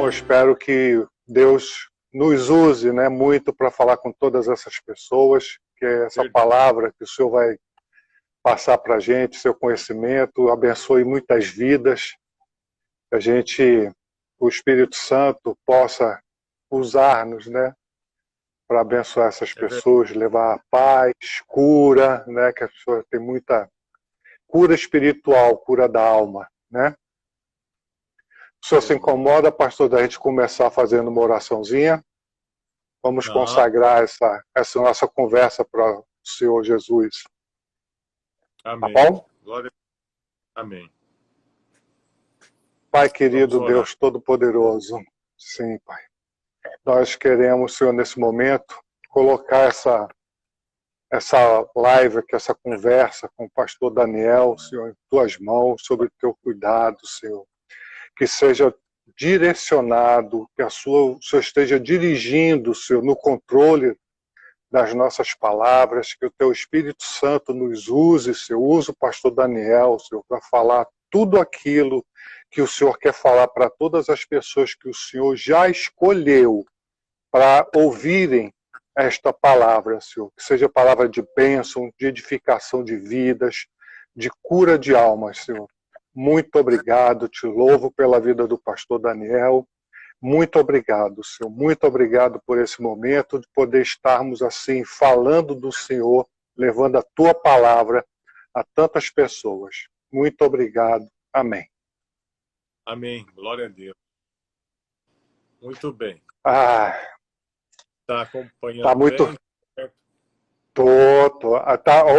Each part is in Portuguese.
Então, eu espero que Deus nos use, né, muito para falar com todas essas pessoas, que essa palavra que o Senhor vai passar para a gente, seu conhecimento, abençoe muitas vidas, que a gente, o Espírito Santo, possa usar-nos, né, para abençoar essas pessoas, levar paz, cura, né, que a pessoa tem muita cura espiritual, cura da alma, né? O senhor se incomoda, pastor, da gente começar fazendo uma oraçãozinha? Vamos consagrar essa nossa conversa para o Senhor Jesus. Amém. Tá bom? Glória. Amém. Pai querido, Deus Todo-Poderoso, sim, Pai. Nós queremos, Senhor, nesse momento, colocar essa live aqui, essa conversa com o pastor Daniel, Senhor, em tuas mãos, sob o teu cuidado, Senhor. Que seja direcionado, que o Senhor esteja dirigindo, Senhor, no controle das nossas palavras, que o teu Espírito Santo nos use, Senhor, use o pastor Daniel, Senhor, para falar tudo aquilo que o Senhor quer falar para todas as pessoas que o Senhor já escolheu para ouvirem esta palavra, Senhor, que seja palavra de bênção, de edificação de vidas, de cura de almas, Senhor. Muito obrigado, te louvo pela vida do pastor Daniel. Muito obrigado, Senhor. Muito obrigado por esse momento de poder estarmos assim falando do Senhor, levando a tua palavra a tantas pessoas. Muito obrigado. Amém. Amém. Glória a Deus. Muito bem. Está acompanhando tá muito bem? Tô.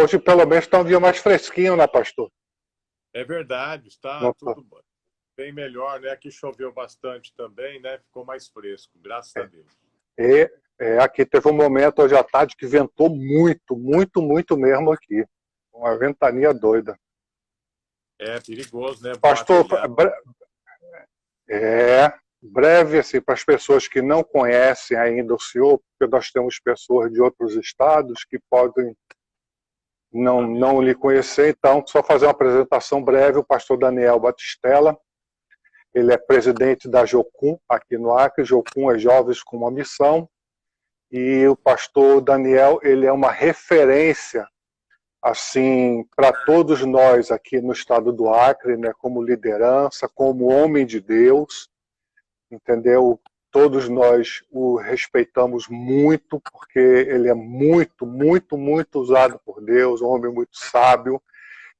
Hoje pelo menos está um dia mais fresquinho, né, pastor? É verdade, está tudo bem melhor, né? Aqui choveu bastante também, né? Ficou mais fresco, graças a Deus. Aqui teve um momento hoje à tarde que ventou muito, muito, muito mesmo aqui. Uma ventania doida. É perigoso, né? Pastor, breve assim, para as pessoas que não conhecem ainda o senhor, porque nós temos pessoas de outros estados que podem não lhe conhecer, então só fazer uma apresentação breve. O pastor Daniel Batistella, ele é presidente da Jocum aqui no Acre. Jocum é Jovens com uma Missão, e o pastor Daniel, ele é uma referência assim para todos nós aqui no estado do Acre, né, como liderança, como homem de Deus, entendeu? Todos nós o respeitamos muito, porque ele é muito, muito, muito usado por Deus, um homem muito sábio.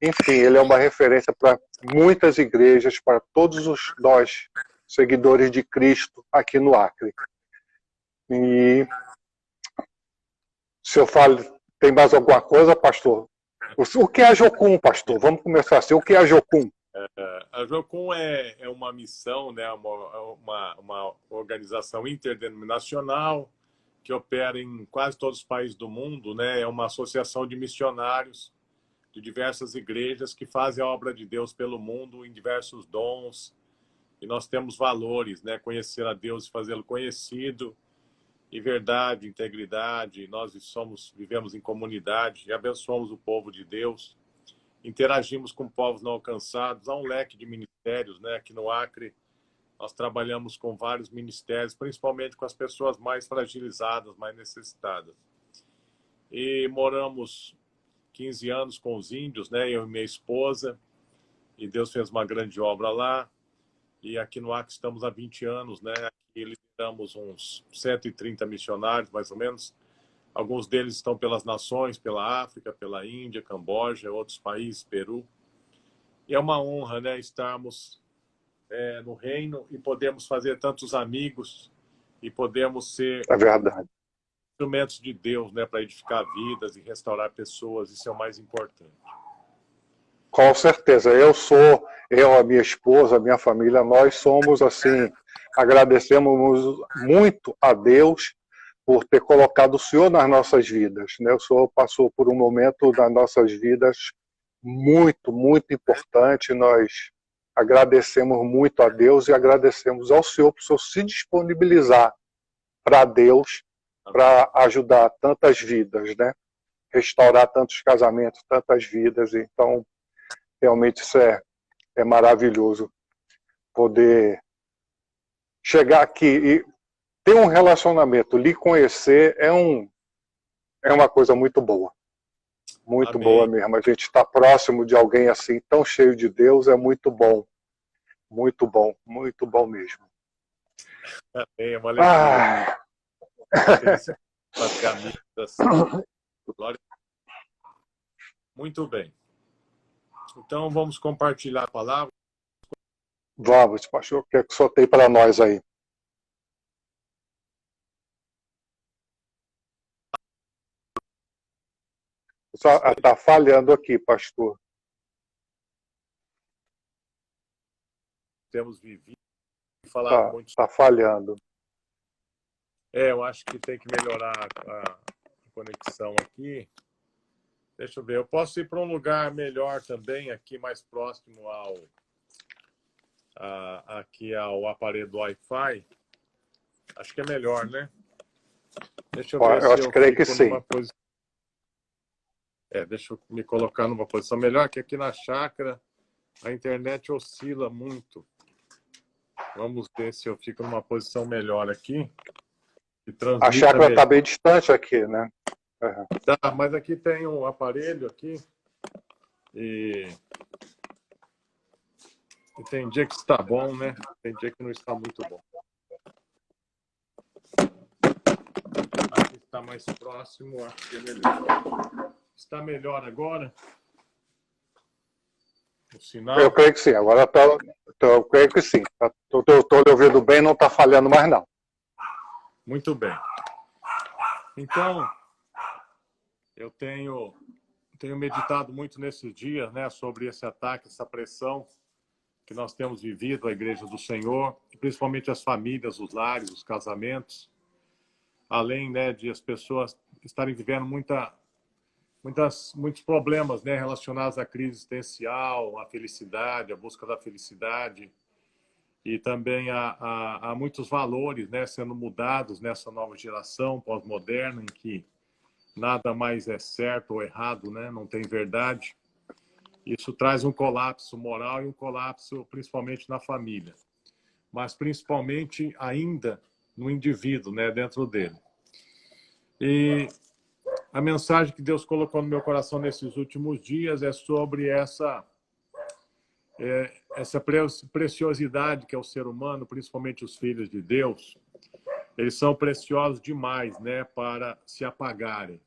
Enfim, ele é uma referência para muitas igrejas, para todos nós, seguidores de Cristo, aqui no Acre. E se eu falo, tem mais alguma coisa, pastor? O que é a Jocum, pastor? Vamos começar assim. O que é a Jocum? A Jocum é uma missão, né? uma organização interdenominacional que opera em quase todos os países do mundo, né? É uma associação de missionários de diversas igrejas que fazem a obra de Deus pelo mundo em diversos dons. E nós temos valores, né? Conhecer a Deus e fazê-lo conhecido, e verdade, integridade. Nós vivemos em comunidade e abençoamos o povo de Deus. Interagimos com povos não alcançados. Há um leque de ministérios, né? Aqui no Acre, nós trabalhamos com vários ministérios, principalmente com as pessoas mais fragilizadas, mais necessitadas. E moramos 15 anos com os índios, né? Eu e minha esposa, e Deus fez uma grande obra lá. E aqui no Acre estamos há 20 anos, né? Aqui lideramos uns 130 missionários, mais ou menos. Alguns deles estão pelas nações, pela África, pela Índia, Camboja, outros países, Peru. E é uma honra, né, estarmos no reino e podemos fazer tantos amigos e podemos ser instrumentos de Deus, né, para edificar vidas e restaurar pessoas. Isso é o mais importante. Com certeza. Eu, a minha esposa, a minha família, nós somos assim, agradecemos muito a Deus por ter colocado o Senhor nas nossas vidas, né? O Senhor passou por um momento das nossas vidas muito, muito importante. Nós agradecemos muito a Deus e agradecemos ao Senhor por o Senhor se disponibilizar para Deus, para ajudar tantas vidas, né? Restaurar tantos casamentos, tantas vidas. Então, realmente isso é maravilhoso, poder chegar aqui e ter um relacionamento, lhe conhecer, é uma coisa muito boa. Muito boa Amém. mesmo. A gente está próximo de alguém assim, tão cheio de Deus, é muito bom. Muito bom mesmo. Amém. É uma alegria. Ah, Uma felicidade ter amigos assim. Glória. Muito bem. Então, vamos compartilhar a palavra. vamos, pastor, o que é que o senhor tem para nós aí? Está falhando aqui, pastor. Temos vivido e falado muito. Está falhando. Eu acho que tem que melhorar a conexão aqui. Deixa eu ver. Eu posso ir para um lugar melhor também, aqui mais próximo aqui ao aparelho do Wi-Fi. Acho que é melhor, né? Deixa eu ver se eu creio que fico numa sim. posição. Deixa eu me colocar numa posição melhor, que aqui na chácara a internet oscila muito. Vamos ver se eu fico numa posição melhor aqui. A chácara está bem distante aqui, né? Uhum. Tá, mas aqui tem um aparelho aqui e tem dia que está bom, né? Tem dia que não está muito bom. Aqui está mais próximo, acho que é melhor. Está melhor agora? O sinal? Eu creio que sim. Agora eu creio que sim. Estou ouvindo bem, não está falhando mais não. Muito bem. Então, eu tenho meditado muito nesses dias, né, sobre esse ataque, essa pressão que nós temos vivido, a Igreja do Senhor, e principalmente as famílias, os lares, os casamentos, além, né, de as pessoas estarem vivendo muitos problemas, né, relacionados à crise existencial, à felicidade, à busca da felicidade, e também há muitos valores, né, sendo mudados nessa nova geração pós-moderna, em que nada mais é certo ou errado, né, não tem verdade. Isso traz um colapso moral e um colapso principalmente na família, mas principalmente ainda no indivíduo, né, dentro dele. E a mensagem que Deus colocou no meu coração nesses últimos dias é sobre essa preciosidade que é o ser humano, principalmente os filhos de Deus. Eles são preciosos demais, né, para se apagarem,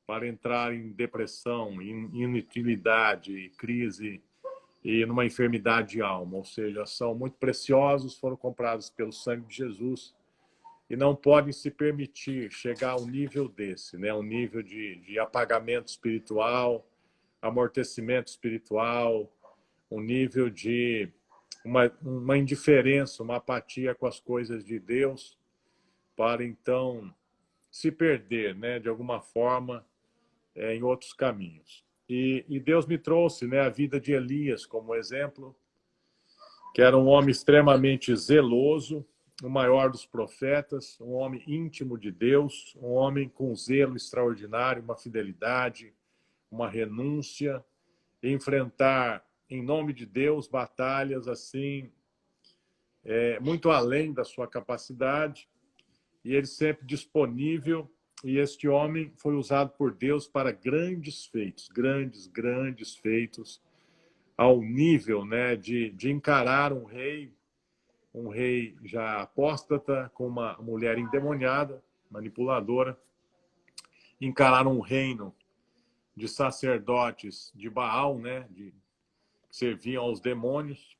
para entrar em depressão, em inutilidade, crise e numa enfermidade de alma. Ou seja, são muito preciosos, foram comprados pelo sangue de Jesus e não podem se permitir chegar ao nível desse, né? Um nível de apagamento espiritual, amortecimento espiritual, um nível de uma indiferença, uma apatia com as coisas de Deus, para então se perder, né, de alguma forma, em outros caminhos. E Deus me trouxe, né, a vida de Elias como exemplo, que era um homem extremamente zeloso, o maior dos profetas, um homem íntimo de Deus, um homem com zelo extraordinário, uma fidelidade, uma renúncia, enfrentar, em nome de Deus, batalhas assim, muito além da sua capacidade, e ele sempre disponível. E este homem foi usado por Deus para grandes feitos, grandes feitos, ao nível, né, de encarar um rei já apóstata, com uma mulher endemoniada, manipuladora, encarar um reino de sacerdotes de Baal, né, que serviam aos demônios,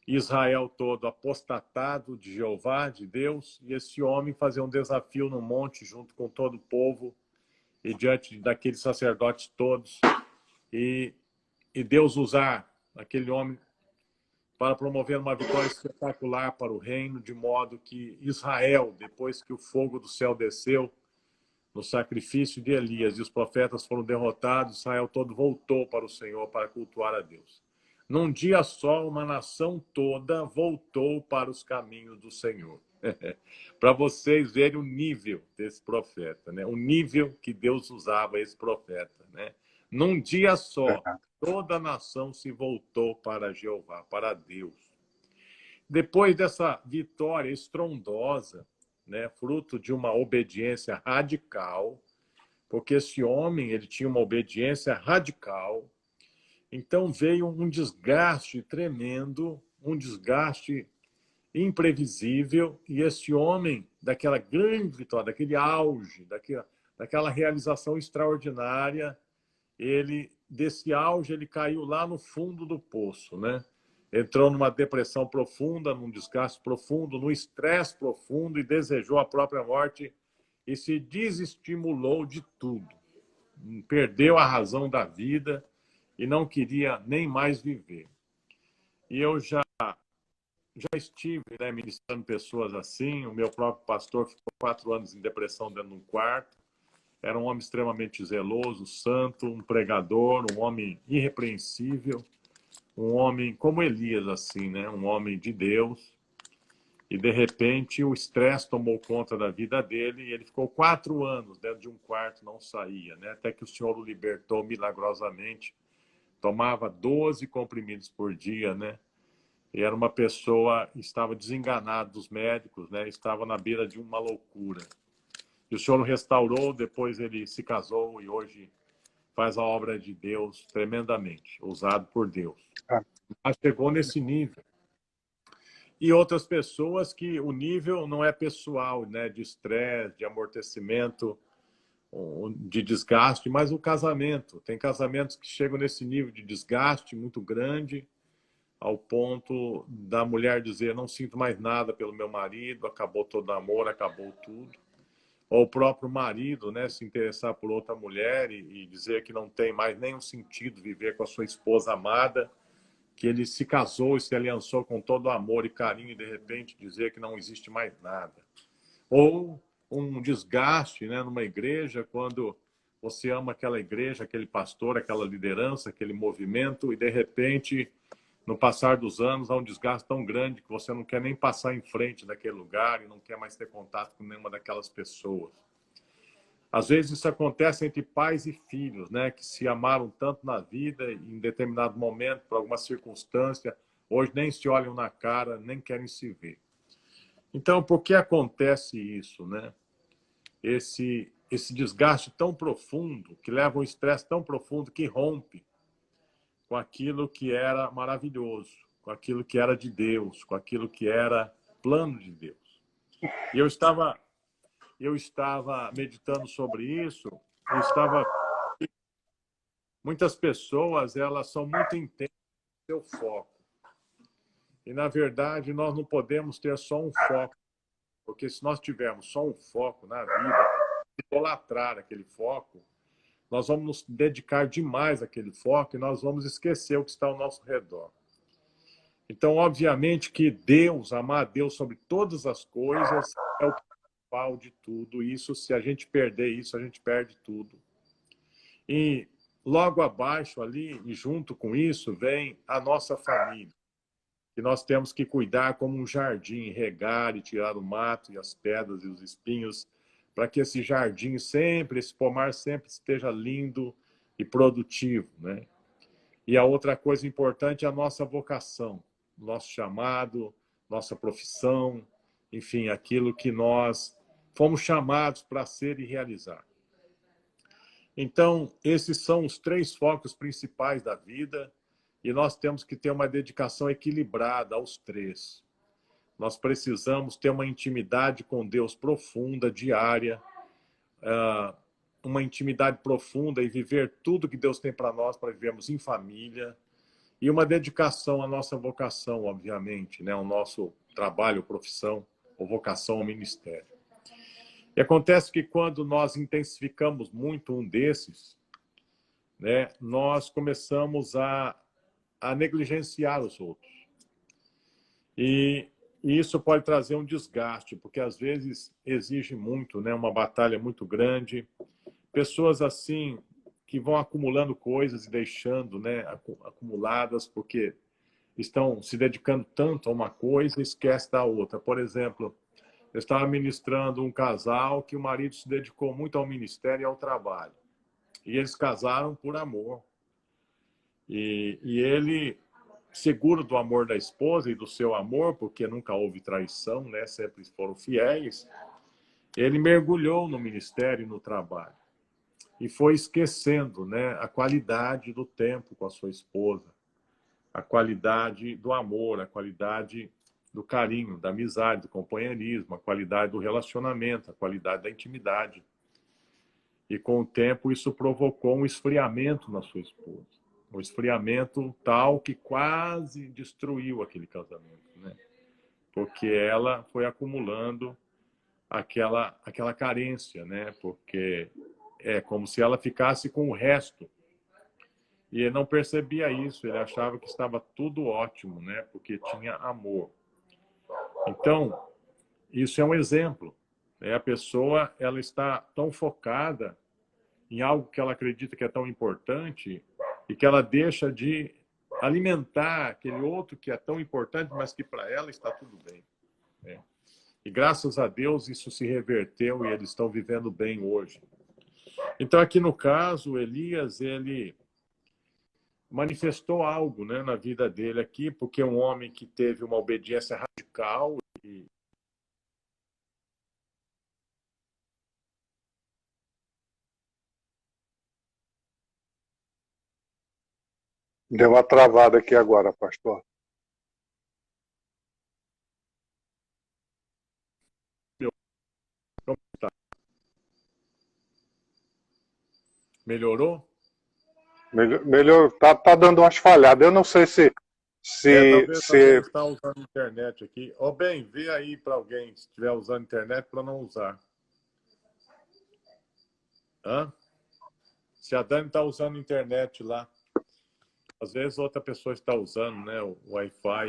Israel todo apostatado de Jeová, de Deus, e esse homem fazer um desafio no monte junto com todo o povo e diante daqueles sacerdotes todos, e Deus usar aquele homem para promover uma vitória espetacular para o reino, de modo que Israel, depois que o fogo do céu desceu no sacrifício de Elias e os profetas foram derrotados, Israel todo voltou para o Senhor para cultuar a Deus. Num dia só, uma nação toda voltou para os caminhos do Senhor. Para vocês verem o nível desse profeta, né? O nível que Deus usava esse profeta, né? Num dia só, toda a nação se voltou para Jeová, para Deus. depois dessa vitória estrondosa, né, fruto de uma obediência radical, porque esse homem ele tinha uma obediência radical, então veio um desgaste tremendo, um desgaste imprevisível, e esse homem, daquela grande vitória, daquele auge, daquela realização extraordinária, desse auge, ele caiu lá no fundo do poço, né? Entrou numa depressão profunda, num desgaste profundo, num estresse profundo e desejou a própria morte e se desestimulou de tudo. Perdeu a razão da vida e não queria nem mais viver. E eu já estive, né, ministrando pessoas assim. O meu próprio pastor ficou 4 anos em depressão dentro de um quarto. Era um homem extremamente zeloso, santo, um pregador, um homem irrepreensível, um homem como Elias, assim, né? Um homem de Deus. E, de repente, o estresse tomou conta da vida dele e ele ficou 4 anos dentro de um quarto, não saía, né? Até que o Senhor o libertou milagrosamente. Tomava 12 comprimidos por dia, né? E era uma pessoa, estava desenganado dos médicos, né? Estava na beira de uma loucura. E o Senhor o restaurou, depois ele se casou e hoje faz a obra de Deus tremendamente, usado por Deus. Mas chegou nesse nível. E outras pessoas que o nível não é pessoal, né? De estresse, de amortecimento, de desgaste, mas o casamento. Tem casamentos que chegam nesse nível de desgaste muito grande, ao ponto da mulher dizer, não sinto mais nada pelo meu marido, acabou todo o amor, acabou tudo. Ou o próprio marido, né, se interessar por outra mulher e dizer que não tem mais nenhum sentido viver com a sua esposa amada, que ele se casou e se aliançou com todo amor e carinho e de repente dizer que não existe mais nada. Ou um desgaste, né, numa igreja, quando você ama aquela igreja, aquele pastor, aquela liderança, aquele movimento e de repente, no passar dos anos, há um desgaste tão grande que você não quer nem passar em frente daquele lugar e não quer mais ter contato com nenhuma daquelas pessoas. Às vezes isso acontece entre pais e filhos, né, que se amaram tanto na vida e em determinado momento, por alguma circunstância, hoje nem se olham na cara, nem querem se ver. Então, por que acontece isso, né? Esse desgaste tão profundo, que leva a um estresse tão profundo que rompe com aquilo que era maravilhoso, com aquilo que era de Deus, com aquilo que era plano de Deus. E eu estava meditando sobre isso, muitas pessoas, elas são muito intensas no seu foco. E, na verdade, nós não podemos ter só um foco, porque se nós tivermos só um foco na vida, idolatrar aquele foco, nós vamos nos dedicar demais àquele foco e nós vamos esquecer o que está ao nosso redor. Então, obviamente que Deus, amar a Deus sobre todas as coisas, é o principal de tudo. Isso, se a gente perder isso, a gente perde tudo. E logo abaixo ali, e junto com isso, vem a nossa família, que nós temos que cuidar como um jardim, regar e tirar o mato e as pedras e os espinhos, para que esse jardim sempre, esse pomar sempre esteja lindo e produtivo, né? E a outra coisa importante é a nossa vocação, nosso chamado, nossa profissão, enfim, aquilo que nós fomos chamados para ser e realizar. Então, esses são os 3 focos principais da vida e nós temos que ter uma dedicação equilibrada aos 3. Nós precisamos ter uma intimidade com Deus profunda, diária, uma intimidade profunda e viver tudo que Deus tem para nós, para vivermos em família, e uma dedicação à nossa vocação, obviamente, né? Ao nosso trabalho, profissão, ou vocação ao ministério. E acontece que quando nós intensificamos muito um desses, né, nós começamos a negligenciar os outros. E isso pode trazer um desgaste, porque às vezes exige muito, né, uma batalha muito grande. Pessoas assim que vão acumulando coisas e deixando, né, acumuladas, porque estão se dedicando tanto a uma coisa e esquece da outra. Por exemplo, eu estava ministrando um casal que o marido se dedicou muito ao ministério e ao trabalho. E eles casaram por amor. E ele seguro do amor da esposa e do seu amor, porque nunca houve traição, né? Sempre foram fiéis, ele mergulhou no ministério e no trabalho. E foi esquecendo, né, a qualidade do tempo com a sua esposa, a qualidade do amor, a qualidade do carinho, da amizade, do companheirismo, a qualidade do relacionamento, a qualidade da intimidade. E com o tempo isso provocou um esfriamento na sua esposa. Um esfriamento tal que quase destruiu aquele casamento, né? Porque ela foi acumulando aquela carência, né? Porque é como se ela ficasse com o resto. E ele não percebia isso, ele achava que estava tudo ótimo, né? Porque tinha amor. Então, isso é um exemplo. Né? A pessoa ela está tão focada em algo que ela acredita que é tão importante e que ela deixa de alimentar aquele outro que é tão importante, mas que para ela está tudo bem. Né? E graças a Deus isso se reverteu e eles estão vivendo bem hoje. Então aqui no caso, Elias, ele manifestou algo, né, na vida dele aqui, porque é um homem que teve uma obediência radical e Deu uma travada aqui agora, pastor. melhorou. Melhor, tá dando umas falhadas. Eu não sei Talvez alguém se está usando internet aqui. Ou bem, vê aí para alguém se estiver usando internet para não usar. Hã? Se a Dani está usando internet lá, às vezes outra pessoa está usando, né, o Wi-Fi.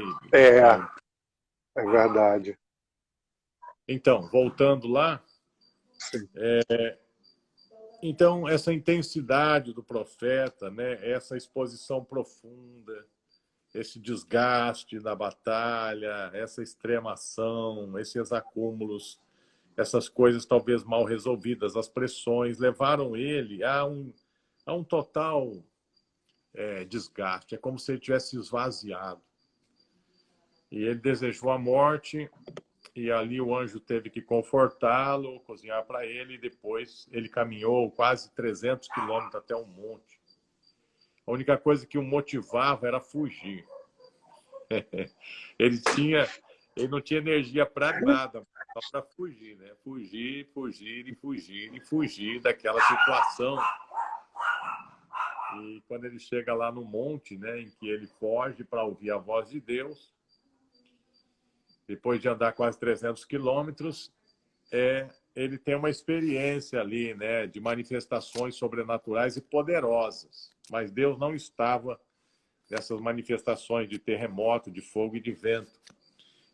é verdade. Então, voltando lá, Sim. então essa intensidade do profeta, né, essa exposição profunda, esse desgaste da batalha, essa extremação, esses acúmulos, essas coisas talvez mal resolvidas, as pressões, levaram ele a um total desgaste. É como se ele tivesse esvaziado. E ele desejou a morte, e ali o anjo teve que confortá-lo, cozinhar para ele, e depois ele caminhou quase 300 quilômetros até um monte. A única coisa que o motivava era fugir. Ele não tinha energia para nada, só para fugir, né? Fugir, fugir e fugir e fugir daquela situação. E quando ele chega lá no monte, né, em que ele foge para ouvir a voz de Deus, depois de andar quase 300 quilômetros, ele tem uma experiência ali, né, de manifestações sobrenaturais e poderosas. Mas Deus não estava nessas manifestações de terremoto, de fogo e de vento.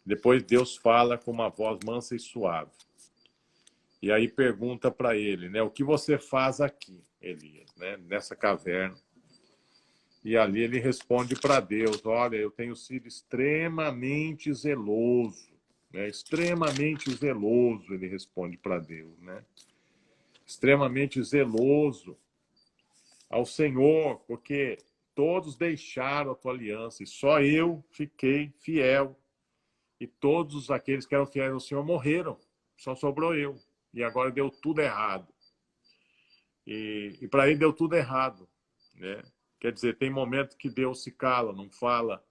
Depois Deus fala com uma voz mansa e suave. E aí pergunta para ele, né, o que você faz aqui, Elias, né, nessa caverna? E ali ele responde para Deus, olha, eu tenho sido extremamente zeloso, né, extremamente zeloso, ele responde para Deus, né, extremamente zeloso ao Senhor, porque todos deixaram a tua aliança e só eu fiquei fiel. E todos aqueles que eram fiéis ao Senhor morreram. Só sobrou eu. E agora deu tudo errado. E para ele deu tudo errado. Né? Quer dizer, tem momentos que Deus se cala, não fala.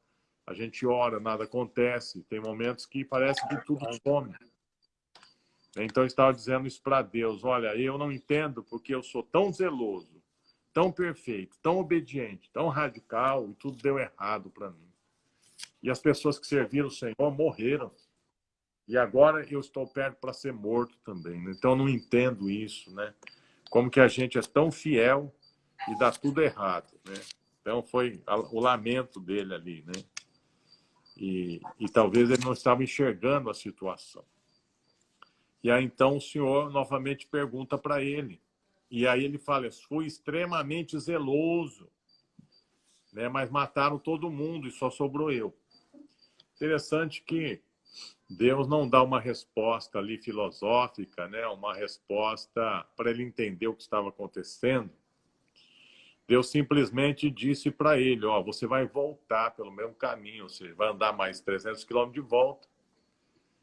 A gente ora, nada acontece. Tem momentos que parece que tudo some. Então eu estava dizendo isso para Deus. Olha, eu não entendo porque eu sou tão zeloso, tão perfeito, tão obediente, tão radical e tudo deu errado para mim. E as pessoas que serviram o Senhor morreram. E agora eu estou perto para ser morto também. Né? Então eu não entendo isso, né? Como que a gente é tão fiel e dá tudo errado, né? Então foi o lamento dele ali, né? E talvez ele não estava enxergando a situação. E aí então o Senhor novamente pergunta para ele. E aí ele fala, fui extremamente zeloso, né? Mas mataram todo mundo e só sobrou eu. Interessante que Deus não dá uma resposta ali filosófica, né? Uma resposta para ele entender o que estava acontecendo. Deus simplesmente disse para ele, ó, você vai voltar pelo mesmo caminho, ou seja, vai andar mais 300 quilômetros de volta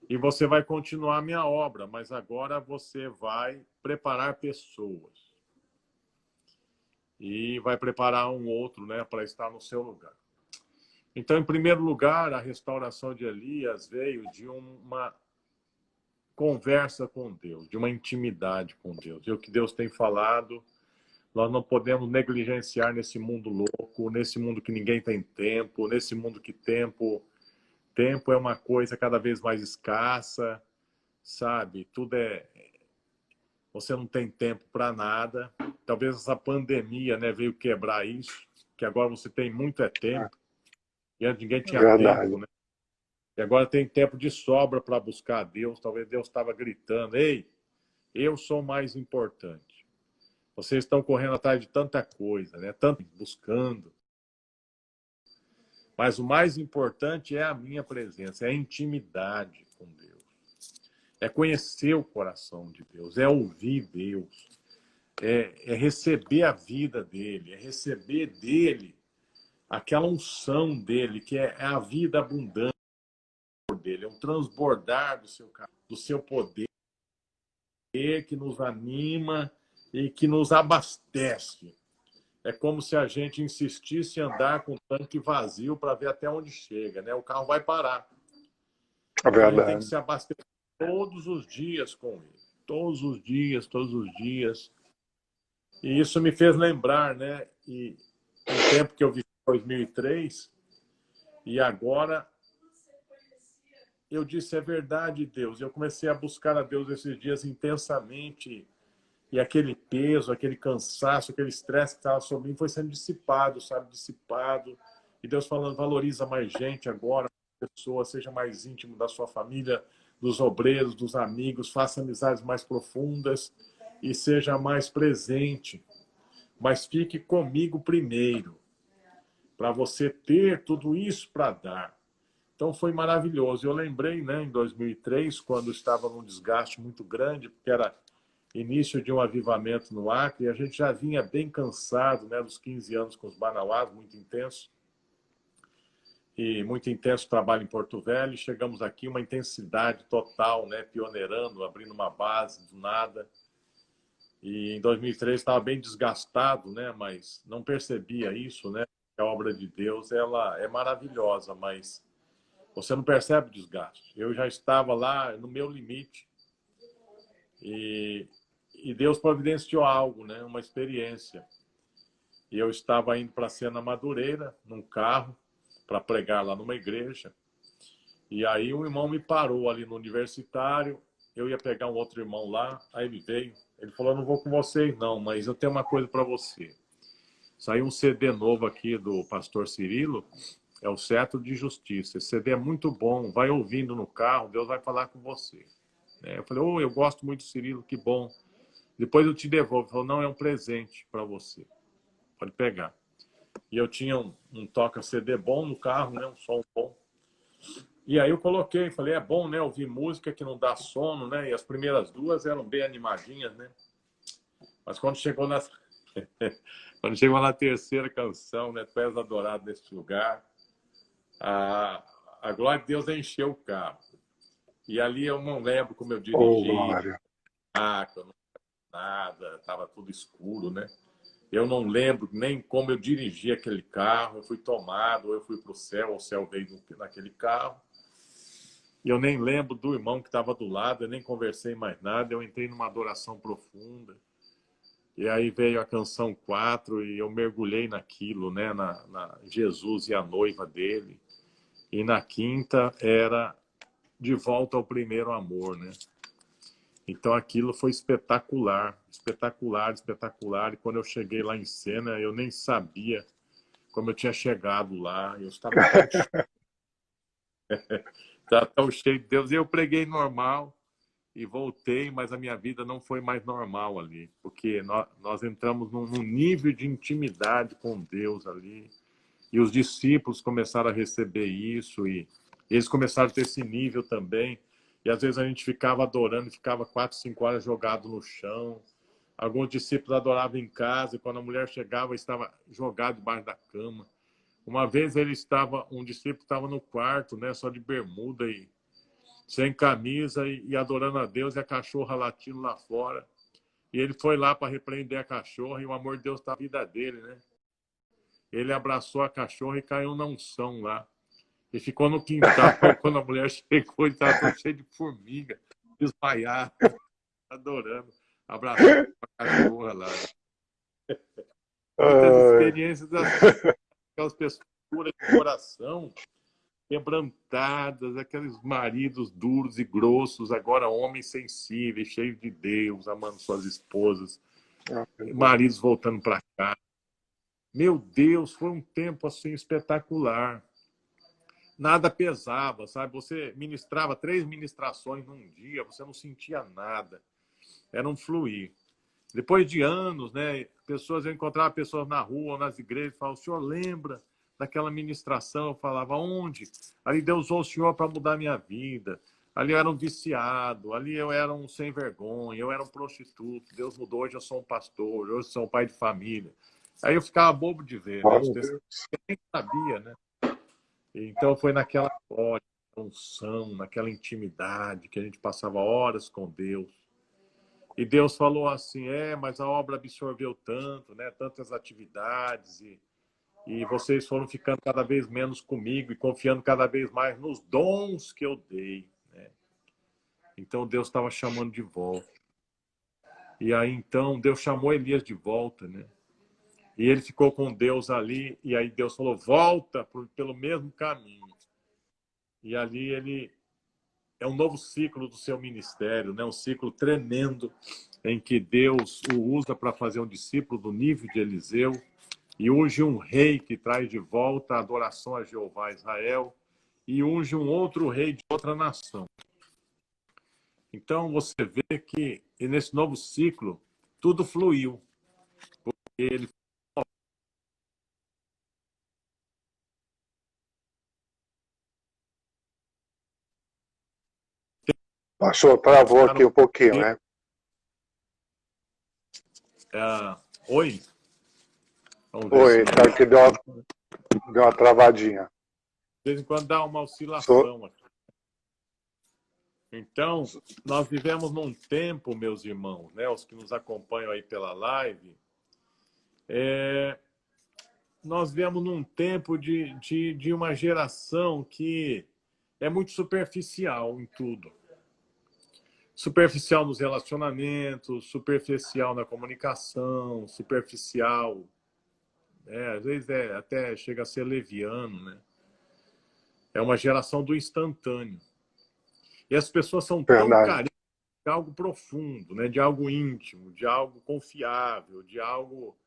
e você vai continuar a minha obra, mas agora você vai preparar pessoas e vai preparar um outro, né, para estar no seu lugar. Então, em primeiro lugar, a restauração de Elias veio de uma conversa com Deus, de uma intimidade com Deus. E o que Deus tem falado, nós não podemos negligenciar nesse mundo louco, nesse mundo que ninguém tem tempo, nesse mundo que tempo é uma coisa cada vez mais escassa, sabe? Tudo é... Você não tem tempo para nada. Talvez essa pandemia, né, veio quebrar isso, que agora você tem muito tempo. E antes ninguém tinha Verdade. tempo, né? E agora tem tempo de sobra para buscar a Deus. Talvez Deus estava gritando, ei, eu sou mais importante. Vocês estão correndo atrás de tanta coisa, né? Tanto buscando. Mas o mais importante é a minha presença, é a intimidade com Deus. É conhecer o coração de Deus, é ouvir Deus, é receber a vida dele, é receber dele aquela unção dele, que é a vida abundante dele, é um transbordar do seu poder que nos anima e que nos abastece. É como se a gente insistisse em andar com o tanque vazio para ver até onde chega, né? O carro vai parar. É Então a gente tem que verdade. se abastecer todos os dias com ele. Todos os dias, todos os dias. E isso me fez lembrar, né? E o tempo que eu vivi em 2003 e agora eu disse, é verdade, Deus. Eu comecei a buscar a Deus esses dias intensamente e aquele peso, aquele cansaço, aquele estresse que estava sobre mim foi sendo dissipado, sabe? Dissipado. E Deus falando, valoriza mais gente agora, pessoa, seja mais íntimo da sua família, dos obreiros, dos amigos, faça amizades mais profundas e seja mais presente. Mas fique comigo primeiro, para você ter tudo isso para dar. Então foi maravilhoso. Eu lembrei, né, em 2003, quando estava num desgaste muito grande, porque era início de um avivamento no Acre, e a gente já vinha bem cansado, né, dos 15 anos com os Manauás, muito intenso. E muito intenso trabalho em Porto Velho. Chegamos aqui, uma intensidade total, né, pioneirando, abrindo uma base do nada. E em 2003 estava bem desgastado, né, mas não percebia isso, né? A obra de Deus, ela é maravilhosa, mas você não percebe o desgaste. Eu já estava lá no meu limite e Deus providenciou algo, né? Uma experiência. E eu estava indo para a Sena Madureira, num carro, para pregar lá numa igreja. E aí um irmão me parou ali no universitário, eu ia pegar um outro irmão lá, aí ele veio. Ele falou, não vou com vocês não, mas eu tenho uma coisa para você. Saiu um CD novo aqui do pastor Cirilo, é o Cetro de Justiça. Esse CD é muito bom, vai ouvindo no carro, Deus vai falar com você. Eu falei, eu gosto muito do Cirilo, que bom. Depois eu te devolvo. Ele falou, não, é um presente para você. Pode pegar. E eu tinha um toca-CD bom no carro, né? Um som bom. E aí eu coloquei, falei, é bom, né? Ouvir música que não dá sono, né? E as primeiras duas eram bem animadinhas, né? Mas quando chegou na terceira canção, né? Tu és adorado neste lugar, a glória de Deus encheu o carro. E ali eu não lembro como eu Oh, dirigi, glória. eu não nada, estava tudo escuro, né? Eu não lembro nem como eu dirigi aquele carro, eu fui tomado, ou eu fui para o céu, ou o céu veio naquele carro. E eu nem lembro do irmão que estava do lado, eu nem conversei mais nada, eu entrei numa adoração profunda. E aí veio a canção 4 e eu mergulhei naquilo, né? Na Jesus e a noiva dele. E na quinta era De Volta ao Primeiro Amor, né? Então aquilo foi espetacular, espetacular, espetacular. E quando eu cheguei lá em cena, eu nem sabia como eu tinha chegado lá. Eu estava tão cheio de Deus. E eu preguei normal e voltei, mas a minha vida não foi mais normal ali. Porque nós entramos num nível de intimidade com Deus ali. E os discípulos começaram a receber isso e eles começaram a ter esse nível também. E às vezes a gente ficava adorando, ficava 4, 5 horas jogado no chão, Alguns discípulos adoravam em casa, e quando a mulher chegava, estava jogado debaixo da cama. Uma vez um discípulo estava no quarto, né, só de bermuda e sem camisa e adorando a Deus, e a cachorra latindo lá fora. E ele foi lá para repreender a cachorra, e o amor de Deus está na vida dele, né? Ele abraçou a cachorra e caiu na unção lá. E ficou no quintal. Quando a mulher chegou, ele estava todo cheio de formiga, desmaiado, adorando, abraçando a cachorra lá. Muitas experiências assim, aquelas pessoas puras de coração, quebrantadas, aqueles maridos duros e grossos, agora homens sensíveis, cheios de Deus, amando suas esposas, maridos voltando para cá. Meu Deus, foi um tempo assim espetacular. Nada pesava, sabe? Você ministrava 3 ministrações num dia, você não sentia nada. Era um fluir. Depois de anos, né, eu encontrava pessoas na rua ou nas igrejas e falavam: o senhor lembra daquela ministração? Eu falava: onde? Ali Deus usou o senhor para mudar a minha vida. Ali eu era um viciado, ali eu era um sem vergonha, eu era um prostituto. Deus mudou, hoje eu sou um pastor, hoje eu sou um pai de família. Aí eu ficava bobo de ver, né? Eu nem sabia, né? Então foi naquela glória, unção, naquela intimidade que a gente passava horas com Deus. E Deus falou assim: mas a obra absorveu tanto, né? Tantas atividades e vocês foram ficando cada vez menos comigo e confiando cada vez mais nos dons que eu dei, né? Então Deus estava chamando de volta. E aí então Deus chamou Elias de volta, né? E ele ficou com Deus ali, e aí Deus falou: volta pelo mesmo caminho. E ali ele é um novo ciclo do seu ministério, né? Um ciclo tremendo em que Deus o usa para fazer um discípulo do nível de Eliseu e unge um rei que traz de volta a adoração a Jeová Israel e unge um outro rei de outra nação. Então você vê que nesse novo ciclo tudo fluiu, porque ele Pastor, travou aqui um pouquinho, né? Oi? Oi, tá que deu uma travadinha. De vez em quando dá uma oscilação aqui. Então, nós vivemos num tempo, meus irmãos, né, os que nos acompanham aí pela live, nós vivemos num tempo de uma geração que é muito superficial em tudo. Superficial nos relacionamentos, superficial na comunicação, superficial, às vezes até chega a ser leviano, né? É uma geração do instantâneo. E as pessoas são tão carentes de algo profundo, né? De algo íntimo, de algo confiável, de algo...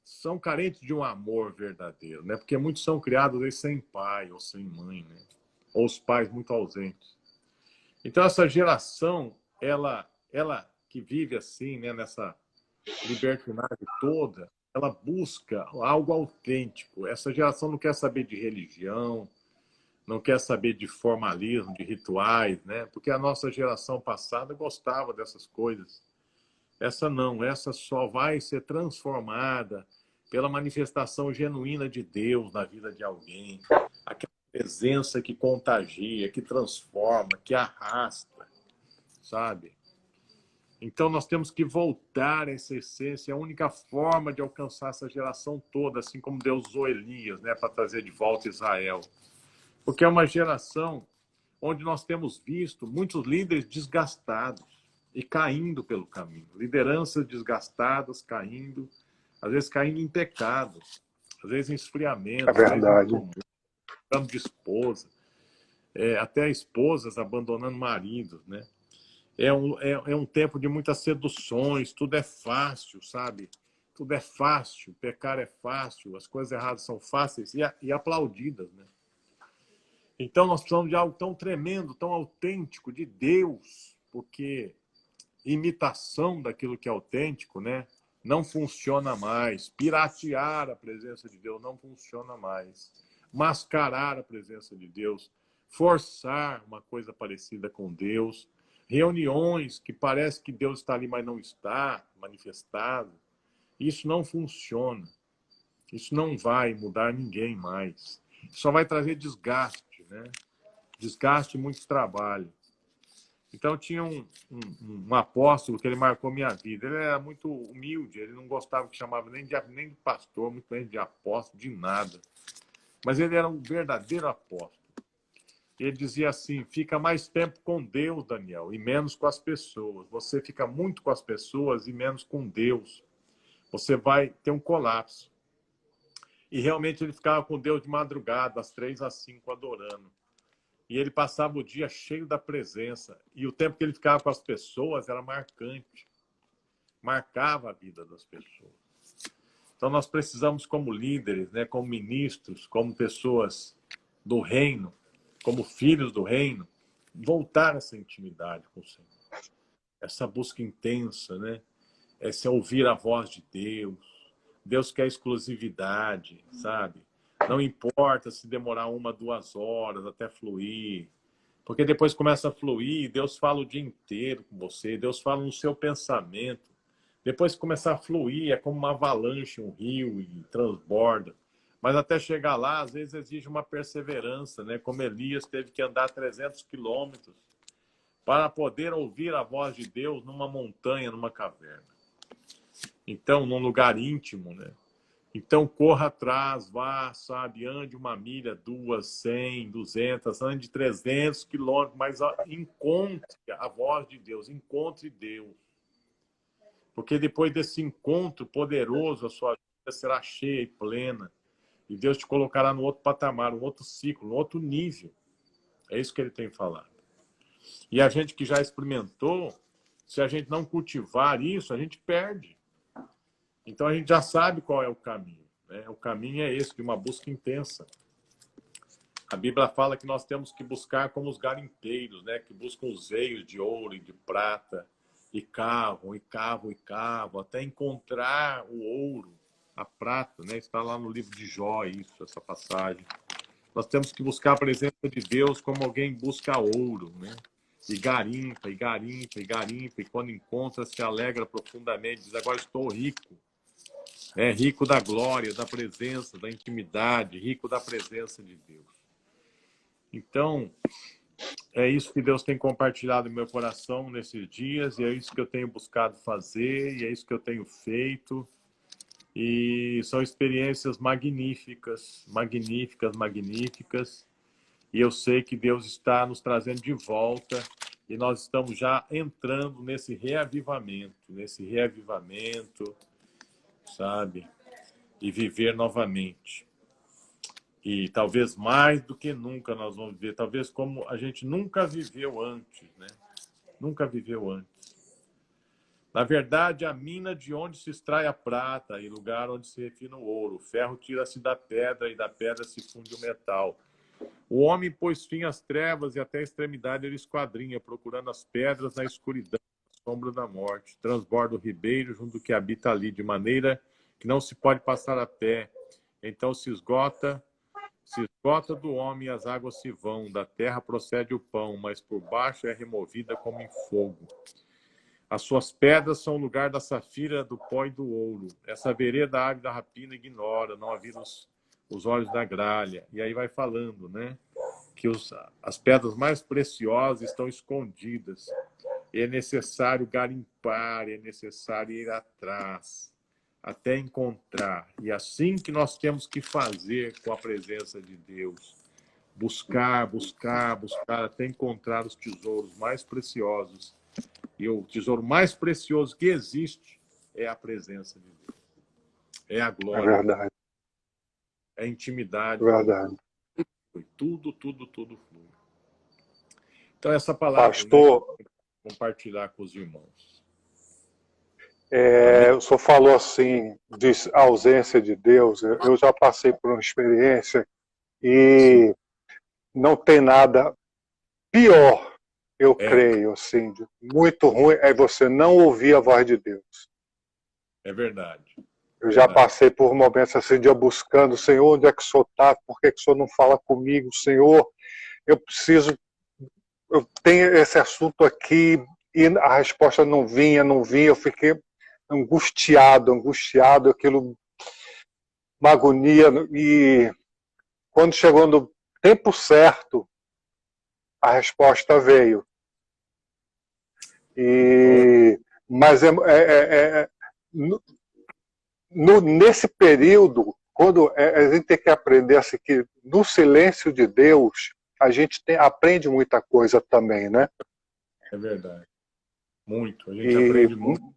São carentes de um amor verdadeiro, né? Porque muitos são criados aí sem pai ou sem mãe, né? Ou os pais muito ausentes. Então essa geração, ela que vive assim, né? Nessa libertinagem toda, ela busca algo autêntico. Essa geração não quer saber de religião, não quer saber de formalismo, de rituais, né? Porque a nossa geração passada gostava dessas coisas. Essa não, essa só vai ser transformada pela manifestação genuína de Deus na vida de alguém. Aquela presença que contagia, que transforma, que arrasta, sabe? Então nós temos que voltar a essa essência, a única forma de alcançar essa geração toda, assim como Deus usou Elias, né, para trazer de volta Israel. Porque é uma geração onde nós temos visto muitos líderes desgastados e caindo pelo caminho. Lideranças desgastadas, caindo, às vezes caindo em pecados, às vezes em esfriamento, é verdade. Trocando de esposa, até esposas abandonando maridos, né? É um tempo de muitas seduções, tudo é fácil, sabe? Tudo é fácil, pecar é fácil, as coisas erradas são fáceis e aplaudidas, né? Então nós precisamos de algo tão tremendo, tão autêntico de Deus, porque imitação daquilo que é autêntico, né, não funciona mais. Piratear a presença de Deus não funciona mais. Mascarar a presença de Deus, forçar uma coisa parecida com Deus, reuniões que parece que Deus está ali, mas não está manifestado. Isso não funciona. Isso não vai mudar ninguém mais. Só vai trazer desgaste, né? Desgaste e muito trabalho. Então, tinha um apóstolo que ele marcou minha vida. Ele era muito humilde, ele não gostava que chamava nem de pastor, muito menos de apóstolo, de nada. Mas ele era um verdadeiro apóstolo. Ele dizia assim: fica mais tempo com Deus, Daniel, e menos com as pessoas. Você fica muito com as pessoas e menos com Deus. Você vai ter um colapso. E realmente ele ficava com Deus de madrugada, das 3 às 5, adorando. E ele passava o dia cheio da presença. E o tempo que ele ficava com as pessoas era marcante. Marcava a vida das pessoas. Então nós precisamos, como líderes, né, como ministros, como pessoas do reino, como filhos do reino, voltar a essa intimidade com o Senhor. Essa busca intensa, né? Esse ouvir a voz de Deus. Deus quer exclusividade, sabe? Não importa se demorar 1, 2 horas até fluir. Porque depois começa a fluir, Deus fala o dia inteiro com você, Deus fala no seu pensamento. Depois que começar a fluir, é como uma avalanche, um rio, e transborda. Mas até chegar lá, às vezes exige uma perseverança, né? Como Elias teve que andar 300 quilômetros para poder ouvir a voz de Deus numa montanha, numa caverna. Então, num lugar íntimo, né? Então, corra atrás, vá, sabe, ande 1 milha, 2, 100, 200, ande 300 quilômetros, mas encontre a voz de Deus, encontre Deus. Porque depois desse encontro poderoso, a sua vida será cheia e plena. E Deus te colocará no outro patamar, um outro ciclo, um outro nível. É isso que ele tem falado. E a gente que já experimentou, se a gente não cultivar isso, a gente perde. Então a gente já sabe qual é o caminho, né? O caminho é esse, de uma busca intensa. A Bíblia fala que nós temos que buscar como os garimpeiros, né? Que buscam os veios de ouro e de prata, e cavam, e cavam, e cavam, até encontrar o ouro, a prata, né? Está lá no livro de Jó, isso, essa passagem. Nós temos que buscar a presença de Deus como alguém busca ouro, né? E garimpa, e garimpa, e garimpa, e quando encontra, se alegra profundamente, diz: agora estou rico. É rico da glória, da presença, da intimidade, rico da presença de Deus. Então, é isso que Deus tem compartilhado no meu coração nesses dias, e é isso que eu tenho buscado fazer, e é isso que eu tenho feito. E são experiências magníficas, magníficas, magníficas. E eu sei que Deus está nos trazendo de volta, e nós estamos já entrando nesse reavivamento, sabe? E viver novamente. E talvez mais do que nunca nós vamos viver, talvez como a gente nunca viveu antes, né? Nunca viveu antes. Na verdade, a mina de onde se extrai a prata e lugar onde se refina o ouro. O ferro tira-se da pedra e da pedra se funde o metal. O homem pôs fim às trevas e até a extremidade ele esquadrinha, procurando as pedras na escuridão, na sombra da morte. Transborda o ribeiro junto do que habita ali, de maneira que não se pode passar a pé. Então se esgota do homem e as águas se vão, da terra procede o pão, mas por baixo é removida como em fogo. As suas pedras são o lugar da safira, do pó e do ouro. Essa vereda a ave da rapina ignora, não havia os olhos da gralha. E aí vai falando, né? Que as pedras mais preciosas estão escondidas. É necessário garimpar, é necessário ir atrás, até encontrar. E assim que nós temos que fazer com a presença de Deus. Buscar, buscar, buscar, até encontrar os tesouros mais preciosos. E o tesouro mais precioso que existe é a presença de Deus. É a glória. É verdade. É a intimidade. É verdade. Tudo, tudo, tudo flui. Então, essa palavra, Pastor, né, compartilhar com os irmãos. o senhor falou assim, de ausência de Deus. Eu já passei por uma experiência e Sim. Não tem nada pior, eu creio, assim, de muito ruim, é você não ouvir a voz de Deus. É verdade. Eu já passei por momentos assim, de eu buscando, Senhor, onde é que o senhor está? Por que o senhor não fala comigo? Senhor, eu preciso eu tenho esse assunto aqui e a resposta não vinha, não vinha, eu fiquei angustiado, aquilo, uma agonia, e quando chegou no tempo certo, a resposta veio. Mas nesse período, quando a gente tem que aprender assim, que no silêncio de Deus, a gente aprende muita coisa também, né? É verdade. Muito. A gente aprende muito.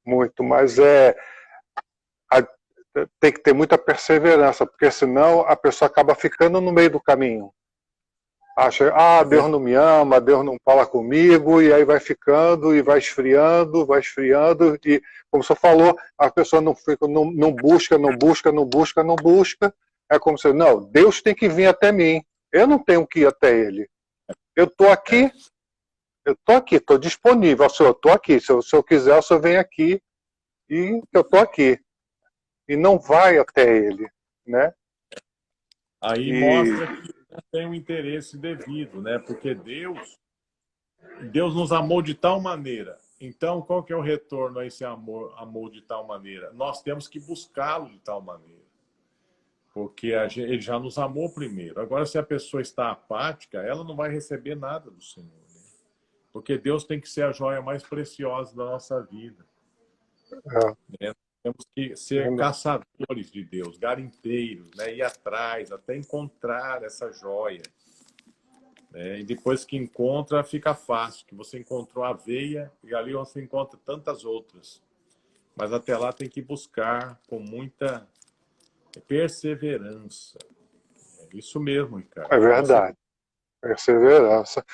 Muito. Mas tem que ter muita perseverança, porque senão a pessoa acaba ficando no meio do caminho. Acha, Deus não me ama, Deus não fala comigo, e aí vai ficando, e vai esfriando, e como você falou, a pessoa não busca, é como se, não, Deus tem que vir até mim, eu não tenho que ir até Ele. Eu estou aqui, estou disponível, Senhor, eu estou aqui, se eu quiser, o Senhor vem aqui, e eu estou aqui. E não vai até Ele, né? Aí mostra que não tem um interesse devido, né? Porque Deus nos amou de tal maneira. Então, qual que é o retorno a esse amor de tal maneira? Nós temos que buscá-lo de tal maneira. Porque ele já nos amou primeiro. Agora, se a pessoa está apática, ela não vai receber nada do Senhor. Né? Porque Deus tem que ser a joia mais preciosa da nossa vida. Né? Temos que ser caçadores de Deus, garimpeiros, né? Ir atrás, até encontrar essa joia. Né? E depois que encontra, fica fácil, que você encontrou a aveia e ali você encontra tantas outras. Mas até lá tem que buscar com muita perseverança. É isso mesmo, Ricardo. É verdade. Perseverança.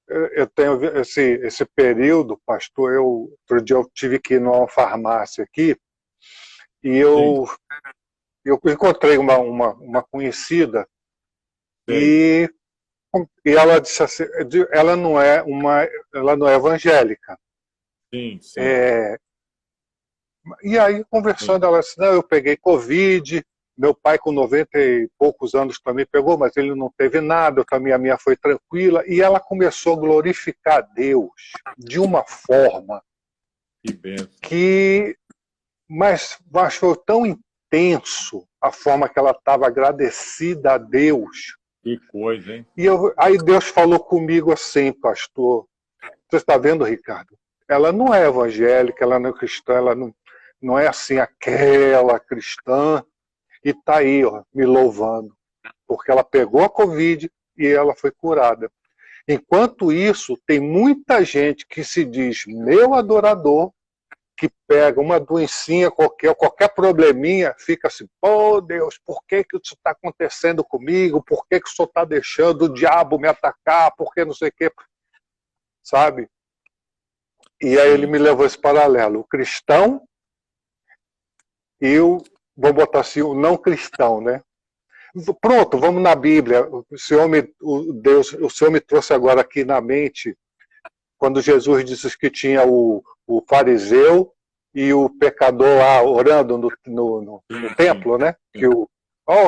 Eu tenho esse período, pastor, outro dia eu tive que ir numa farmácia aqui e eu encontrei uma conhecida e ela disse assim, ela não é evangélica. Sim. E aí, conversando, ela disse, não, eu peguei Covid, meu pai com 90 e poucos anos também pegou, mas ele não teve nada, também a minha foi tranquila, e ela começou a glorificar Deus de uma forma mas foi tão intenso a forma que ela estava agradecida a Deus. Que coisa, hein? E aí Deus falou comigo assim, pastor, você está vendo, Ricardo? Ela não é evangélica, ela não é cristã, ela não é assim aquela cristã, e está aí, ó, me louvando, porque ela pegou a Covid e ela foi curada. Enquanto isso, tem muita gente que se diz meu adorador, que pega uma doencinha qualquer probleminha, fica assim, pô Deus, por que isso está acontecendo comigo? Por que o Senhor está deixando o diabo me atacar? Por que não sei o quê? Sabe? E aí ele me levou esse paralelo. O cristão e vou botar assim, o não cristão, né? Pronto, vamos na Bíblia. O Senhor me trouxe agora aqui na mente, quando Jesus disse que tinha o fariseu e o pecador lá orando no templo, né? Que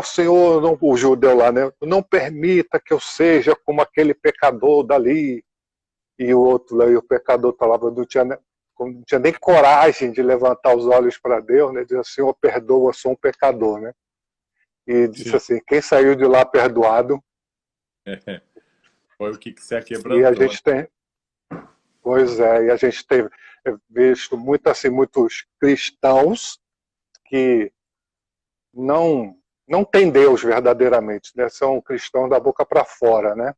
Senhor, o judeu lá, né? Não permita que eu seja como aquele pecador dali. E o outro lá, e o pecador falava, não tinha nem coragem de levantar os olhos para Deus, né? Diz assim, Senhor, perdoa, sou um pecador, né? E disse assim, quem saiu de lá perdoado... Foi o que se quebrantou. E a gente tem... Pois é, e a gente tem visto muitos cristãos que não têm Deus verdadeiramente, né? São cristãos da boca para fora, né?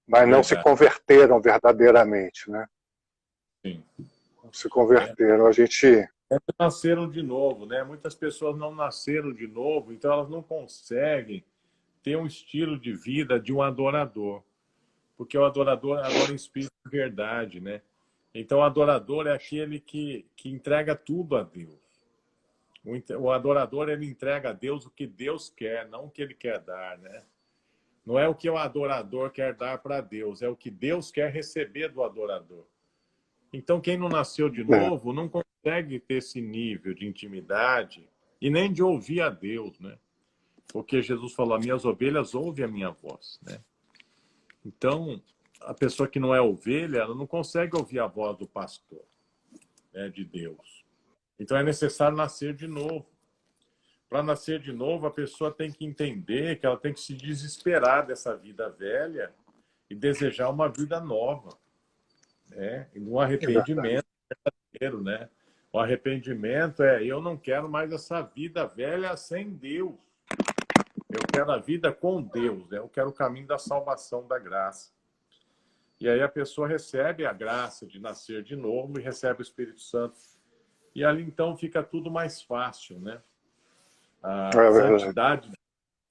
Mas não se converteram verdadeiramente, né? Sim. Não se converteram. A gente... Nasceram de novo, né? Muitas pessoas não nasceram de novo, então elas não conseguem ter um estilo de vida de um adorador. Porque o adorador adora em espírito de verdade, né? Então o adorador é aquele que entrega tudo a Deus. O adorador, ele entrega a Deus o que Deus quer, não o que ele quer dar, né? Não é o que o adorador quer dar para Deus, é o que Deus quer receber do adorador. Então, quem não nasceu de novo não consegue ter esse nível de intimidade e nem de ouvir a Deus, né? Porque Jesus falou, minhas ovelhas ouvem a minha voz, né? Então, a pessoa que não é ovelha, ela não consegue ouvir a voz do pastor, né, de Deus. Então, é necessário nascer de novo. Para nascer de novo, a pessoa tem que entender que ela tem que se desesperar dessa vida velha e desejar uma vida nova, né? E um arrependimento verdadeiro, né? O arrependimento eu não quero mais essa vida velha sem Deus. Eu quero a vida com Deus, né? Eu quero o caminho da salvação, da graça. E aí a pessoa recebe a graça de nascer de novo e recebe o Espírito Santo. E ali então fica tudo mais fácil, né? A santidade de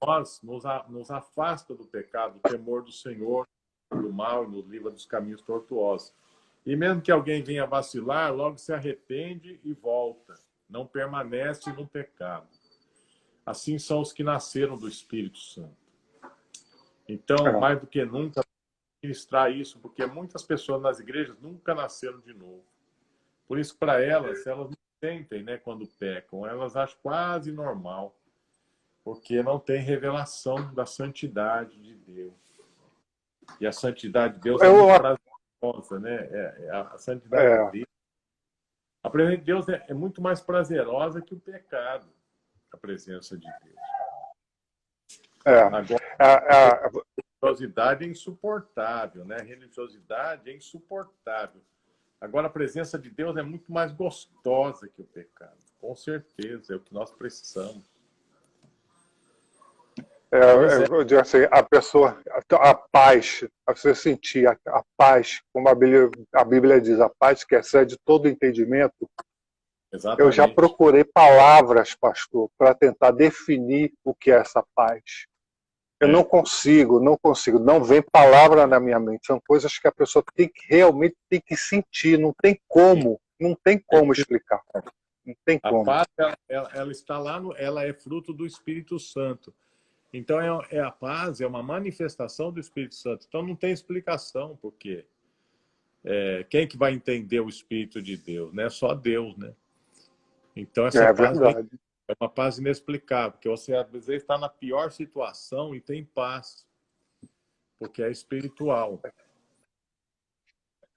nós nos afasta do pecado, do temor do Senhor, do mal e nos livra dos caminhos tortuosos. E mesmo que alguém venha vacilar, logo se arrepende e volta. Não permanece no pecado. Assim são os que nasceram do Espírito Santo. Então, mais do que nunca, ministrar isso, porque muitas pessoas nas igrejas nunca nasceram de novo. Por isso, para elas não sentem, né, quando pecam. Elas acham quase normal, porque não tem revelação da santidade de Deus. E a santidade de Deus é muito prazerosa, né? A santidade de Deus. A presença de Deus é muito mais prazerosa que o pecado, a presença de Deus. Agora, a religiosidade é insuportável, né? A religiosidade é insuportável. Agora, a presença de Deus é muito mais gostosa que o pecado. Com certeza, é o que nós precisamos. Eu digo assim, a pessoa, a paz, você sentir a paz, como a Bíblia diz, a paz que excede todo entendimento. Exatamente. Eu já procurei palavras, pastor, para tentar definir o que é essa paz. Eu não consigo, não vem palavra na minha mente. São coisas que a pessoa realmente tem que sentir, não tem como explicar. Não tem como. A paz, ela está lá, ela é fruto do Espírito Santo. Então, a paz é uma manifestação do Espírito Santo. Então, não tem explicação, porque quem que vai entender o Espírito de Deus? Né? Só Deus, né? Então, essa paz é uma paz inexplicável, porque você, às vezes, está na pior situação e tem paz, porque é espiritual.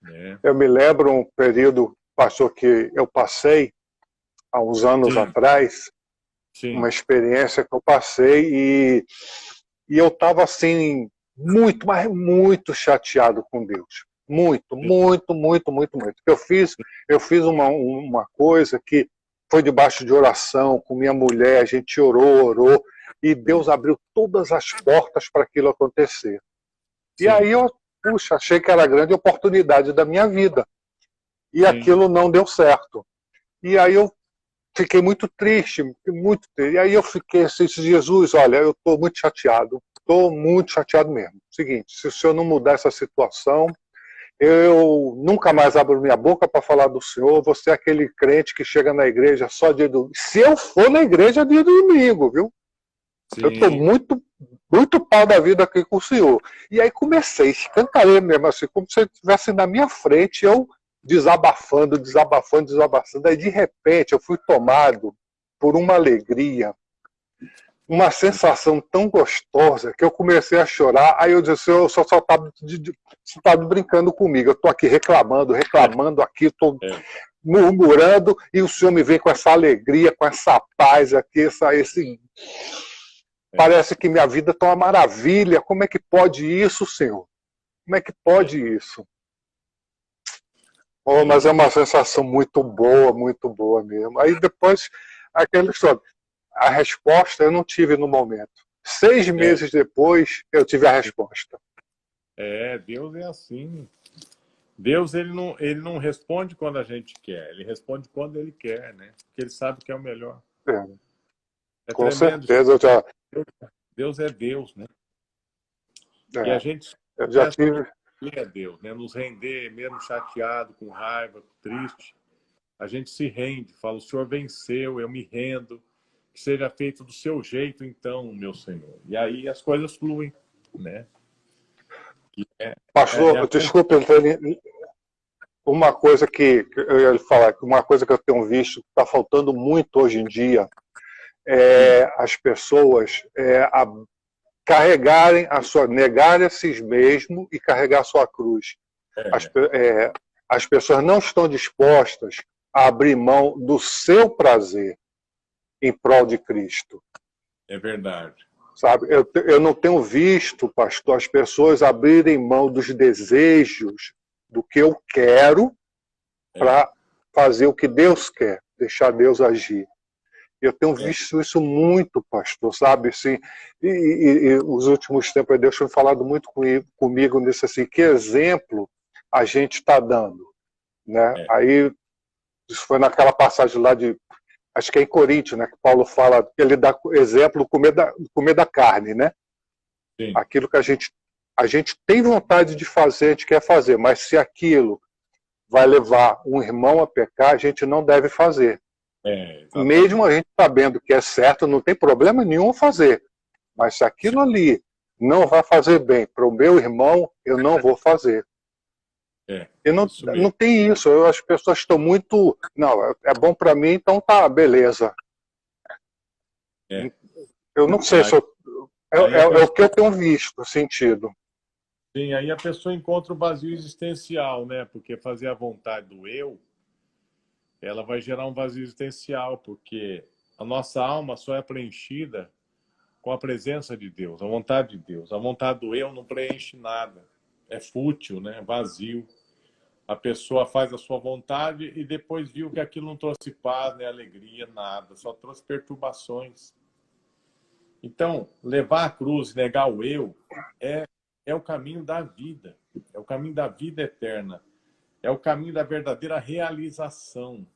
Né? Eu me lembro um período, pastor, que eu passei, há uns anos atrás, uma experiência que eu passei e eu estava assim, mas muito chateado com Deus. Muito. Eu fiz uma coisa que foi debaixo de oração com minha mulher, a gente orou, e Deus abriu todas as portas para aquilo acontecer. E aí eu, achei que era a grande oportunidade da minha vida. E aquilo não deu certo. E aí eu fiquei muito triste. E aí eu fiquei assim, Jesus, olha, eu estou muito chateado mesmo. Seguinte, se o senhor não mudar essa situação, eu nunca mais abro minha boca para falar do senhor, você é aquele crente que chega na igreja só dia do domingo. Se eu for na igreja dia do domingo, viu? Sim. Eu estou muito pau da vida aqui com o senhor. E aí comecei, escancarei mesmo, assim, como se ele estivesse na minha frente, eu desabafando. Aí, de repente, eu fui tomado por uma alegria, uma sensação tão gostosa, que eu comecei a chorar. Aí eu disse, o senhor só está brincando comigo. Eu estou aqui reclamando aqui, estou murmurando, e o senhor me vem com essa alegria, com essa paz aqui, parece que minha vida está uma maravilha. Como é que pode isso, Senhor? Como é que pode isso? Oh, mas é uma sensação muito boa mesmo. Aí depois, aquela história, a resposta eu não tive no momento. 6 meses depois, eu tive a resposta. Deus é assim. Deus, ele não responde quando a gente quer, ele responde quando ele quer, né? Porque ele sabe que é o melhor. Com certeza. Deus é Deus, né? E a gente eu já tive a Deus, né? Nos render, mesmo chateado, com raiva, triste, a gente se rende, fala, o Senhor venceu, eu me rendo, que seja feito do seu jeito, então, meu Senhor. E aí as coisas fluem, né? Pastor, desculpe, uma coisa que eu ia lhe falar, uma coisa que eu tenho visto que está faltando muito hoje em dia as pessoas carregarem negarem a si mesmo e carregar a sua cruz. As pessoas não estão dispostas a abrir mão do seu prazer em prol de Cristo. É verdade. Sabe? Eu não tenho visto, pastor, as pessoas abrirem mão dos desejos do que eu quero para fazer o que Deus quer, deixar Deus agir. Eu tenho visto isso muito, pastor, sabe? Assim, e os últimos tempos Deus tem falado muito comigo nisso, assim, que exemplo a gente está dando, né? Aí, isso foi naquela passagem lá de, acho que é em Coríntios, né, que Paulo fala, ele dá exemplo do comer da carne, né? Sim. Aquilo que a gente tem vontade de fazer, a gente quer fazer, mas se aquilo vai levar um irmão a pecar, a gente não deve fazer. Mesmo a gente sabendo que é certo, não tem problema nenhum fazer. Mas se aquilo ali não vai fazer bem para o meu irmão, eu não vou fazer. E não tem isso. As pessoas estão muito... Não, é bom para mim, então tá, beleza. Eu não sei se é o que eu tenho visto, sentido. Sim, aí a pessoa encontra o vazio existencial, né? Porque fazer a vontade do eu, ela vai gerar um vazio existencial, porque a nossa alma só é preenchida com a presença de Deus, a vontade de Deus. A vontade do eu não preenche nada. É fútil, né? Vazio. A pessoa faz a sua vontade e depois viu que aquilo não trouxe paz, nem alegria, nada. Só trouxe perturbações. Então, levar a cruz, negar o eu, é o caminho da vida. É o caminho da vida eterna. É o caminho da verdadeira realização.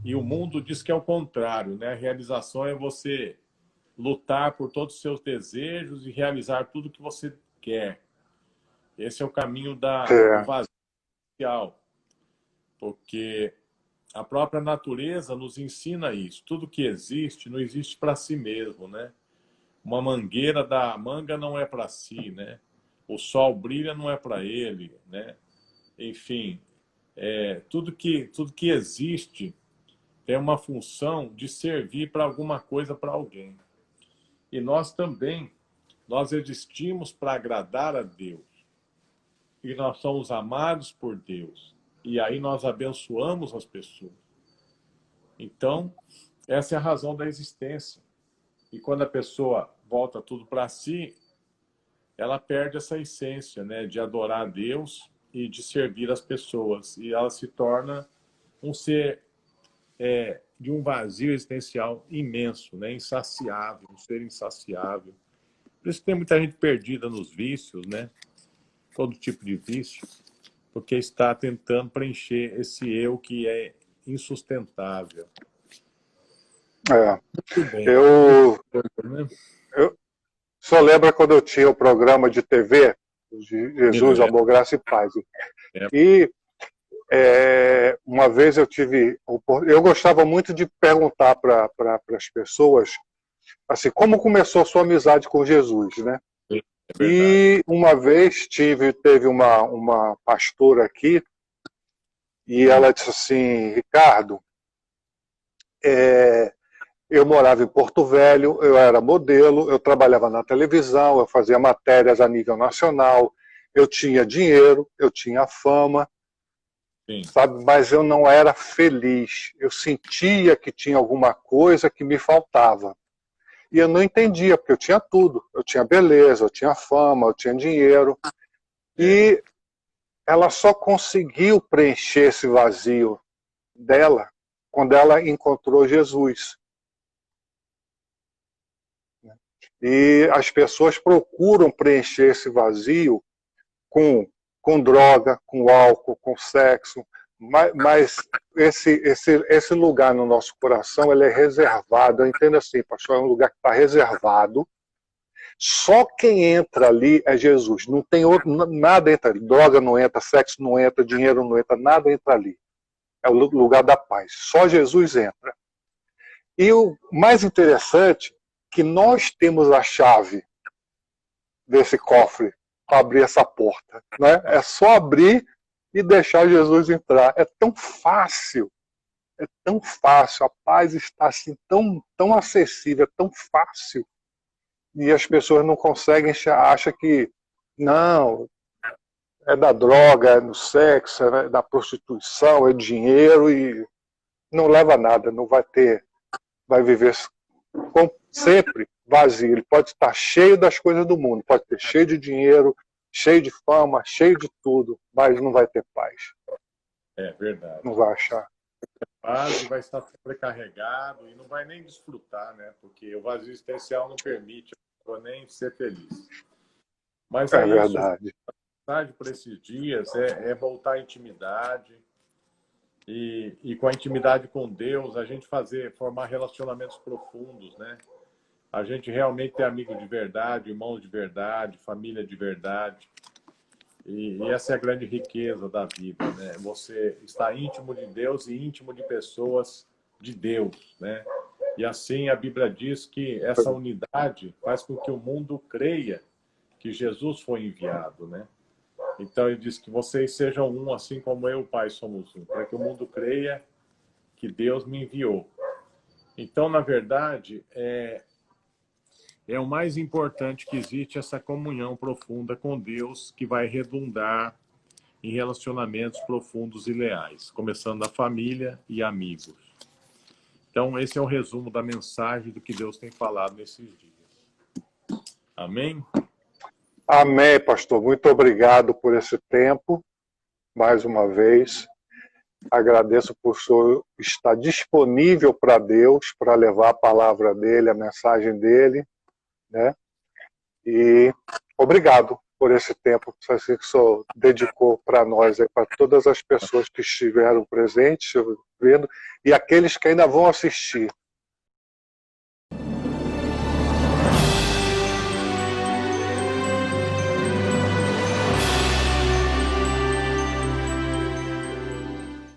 E o mundo diz que é o contrário, né? A realização é você lutar por todos os seus desejos e realizar tudo que você quer. Esse é o caminho do vazio social. Porque a própria natureza nos ensina isso. Tudo que existe não existe para si mesmo, né? Uma mangueira da manga não é para si, né? O sol brilha não é para ele, né? Enfim, tudo que existe tem uma função de servir para alguma coisa, para alguém. E nós também, nós existimos para agradar a Deus. E nós somos amados por Deus. E aí nós abençoamos as pessoas. Então, essa é a razão da existência. E quando a pessoa volta tudo para si, ela perde essa essência, né, de adorar a Deus e de servir as pessoas. E ela se torna um ser de um vazio existencial imenso, né, insaciável, um ser insaciável. Por isso que tem muita gente perdida nos vícios, né, todo tipo de vício, porque está tentando preencher esse eu que é insustentável. Muito bem. Eu só lembro quando eu tinha o programa de TV, de Jesus, Amor, Graça e Paz. E uma vez eu gostava muito de perguntar para as pessoas assim, como começou a sua amizade com Jesus, né? E uma vez teve uma pastora aqui e ela disse assim, Ricardo, eu morava em Porto Velho, eu era modelo, eu trabalhava na televisão, eu fazia matérias a nível nacional, eu tinha dinheiro, eu tinha fama, sabe? Mas eu não era feliz. Eu sentia que tinha alguma coisa que me faltava. E eu não entendia, porque eu tinha tudo. Eu tinha beleza, eu tinha fama, eu tinha dinheiro. E ela só conseguiu preencher esse vazio dela quando ela encontrou Jesus. E as pessoas procuram preencher esse vazio com droga, com álcool, com sexo, mas esse lugar no nosso coração ele é reservado. Eu entendo assim, pastor, é um lugar que está reservado. Só quem entra ali é Jesus. Não tem nada entra ali. Droga não entra, sexo não entra, dinheiro não entra, nada entra ali. É o lugar da paz. Só Jesus entra. E o mais interessante é que nós temos a chave desse cofre para abrir essa porta, né? É só abrir e deixar Jesus entrar. É tão fácil. é tão fácil, a paz está assim tão acessível, tão fácil, e as pessoas não conseguem, acham que não, é da droga, é do sexo, é da prostituição, é dinheiro, e não leva a nada, não vai ter, vai viver sempre vazio. Ele pode estar cheio das coisas do mundo, pode ter cheio de dinheiro, cheio de fama, cheio de tudo, mas não vai ter paz. É verdade. Não vai achar. Paz e vai estar sobrecarregado e não vai nem desfrutar, né? Porque o vazio existencial não permite a pessoa nem ser feliz. Mas É isso, verdade. a mensagem por esses dias é voltar à intimidade e com a intimidade com Deus, a gente formar relacionamentos profundos, né? A gente realmente ter amigo de verdade, irmãos de verdade, família de verdade. E essa é a grande riqueza da vida, né? Você está íntimo de Deus e íntimo de pessoas de Deus, né? E assim a Bíblia diz que essa unidade faz com que o mundo creia que Jesus foi enviado, né? Então ele diz que vocês sejam um, assim como eu e o Pai somos um, para que o mundo creia que Deus me enviou. Então, na verdade, é o mais importante que existe, essa comunhão profunda com Deus, que vai redundar em relacionamentos profundos e leais, começando da família e amigos. Então, esse é o resumo da mensagem do que Deus tem falado nesses dias. Amém? Amém, pastor. Muito obrigado por esse tempo, mais uma vez. Agradeço por o senhor estar disponível para Deus, para levar a palavra dele, a mensagem dele, né? E obrigado por esse tempo que o senhor dedicou para nós, para todas as pessoas que estiveram presentes, vendo, e aqueles que ainda vão assistir.